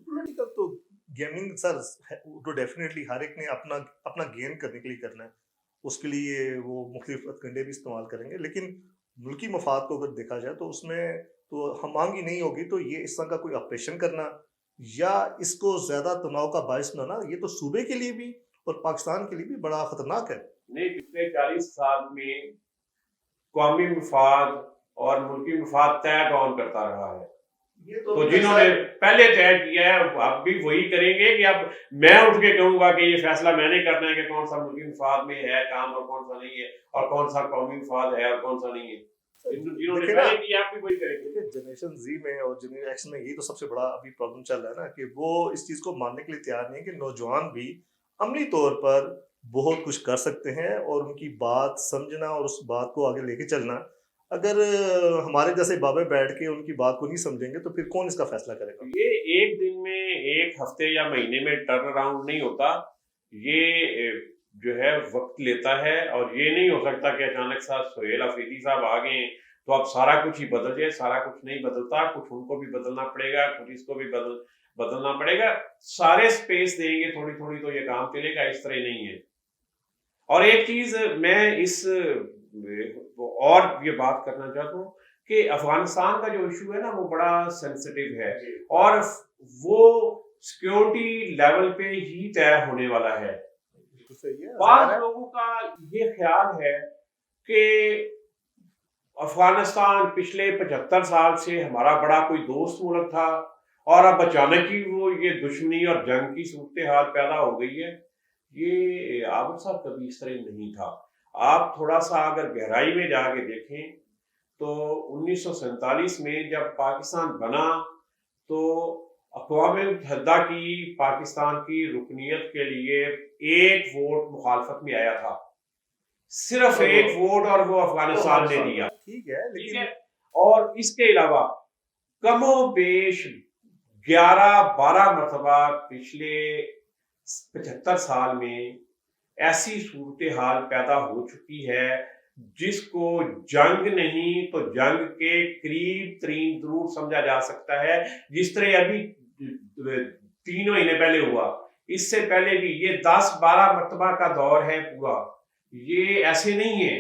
Political तो gaming sir तो definitely हर एक ने अपना अपना गेन करने के लिए करना है। उसके लिए वो मुख्तलिफ हथकंडे भी इस्तेमाल करेंगे, लेकिन मुल्की मफाद को अगर देखा जाए तो उसमें तो हम मांगी नहीं होगी, तो ये इस तरह का कोई ऑपरेशन करना या इसको ज्यादा तनाव का बायस बनाना, ये तो सूबे के लिए भी और पाकिस्तान के लिए भी बड़ा खतरनाक है। नहीं, पिछले 40 साल में कौमी मफाद और मुल्की मफाद तय कौन करता रहा है? ये तो जिन्होंने पहले तय किया है अब भी वही करेंगे कि अब मैं उठ के कहूंगा कि ये फैसला मैंने करना है कि कौन सा मुल्की मफाद में है काम और कौन सा नहीं है, और कौन सा कौमी मफाद है और कौन सा नहीं है। जिन्होंने पहले किया आप भी वही करेंगे। जनरेशन जी में और जनरेशन एक्स में यही तो सबसे बड़ा अभी प्रॉब्लम चल रहा है ना, कि वो इस चीज को मानने के लिए तैयार नहीं है कि नौजवान भी अमली तौर पर बहुत कुछ कर सकते हैं, और उनकी बात समझना और उस बात को आगे लेके चलना, अगर हमारे जैसे बाबे बैठ के उनकी बात को नहीं समझेंगे तो फिर कौन इसका फैसला करेगा। ये एक दिन में, एक हफ्ते या महीने में टर्न अराउंड नहीं होता, ये जो है वक्त लेता है, और ये नहीं हो सकता कि अचानक सा सुहेल अफरीदी साहब आ गए तो अब सारा कुछ ही बदल जाए। सारा कुछ नहीं बदलता, कुछ उनको भी बदलना पड़ेगा, कुछ इसको भी बदलना पड़ेगा। सारे स्पेस देंगे थोड़ी थोड़ी तो ये काम चलेगा, इस तरह नहीं है। और एक चीज मैं इस और ये बात करना चाहता हूँ कि अफगानिस्तान का जो इशू है ना वो बड़ा सेंसिटिव है, और वो सिक्योरिटी लेवल पे ही तय होने वाला है। बाद लोगों का ये ख्याल है कि अफगानिस्तान पिछले 75 साल से हमारा बड़ा कोई दोस्त मुल्क था, और अब अचानक ही वो ये दुश्मनी और जंग की सूरत हाल पैदा हो गई है। ये आबिद साहब कभी इस तरह नहीं था। आप थोड़ा सा अगर गहराई में जाके देखें तो 1947 में जब पाकिस्तान बना तो अक़वाम मुत्तहिदा की पाकिस्तान की रुकनीत के लिए एक वोट मुखालफत में आया था, सिर्फ एक वोट, और वो अफगानिस्तान ने दिया। ठीक है। और इसके अलावा कमो बेश 11-12 मरतबा पिछले 75 साल में ऐसी सूरत हाल पैदा हो चुकी है जिसको जंग नहीं तो जंग के करीब तरीन जरूर समझा जा सकता है। जिस तरह अभी 3 महीने पहले हुआ, इससे पहले भी ये 10-12 मरतबा का दौर है पूरा। ये ऐसे नहीं है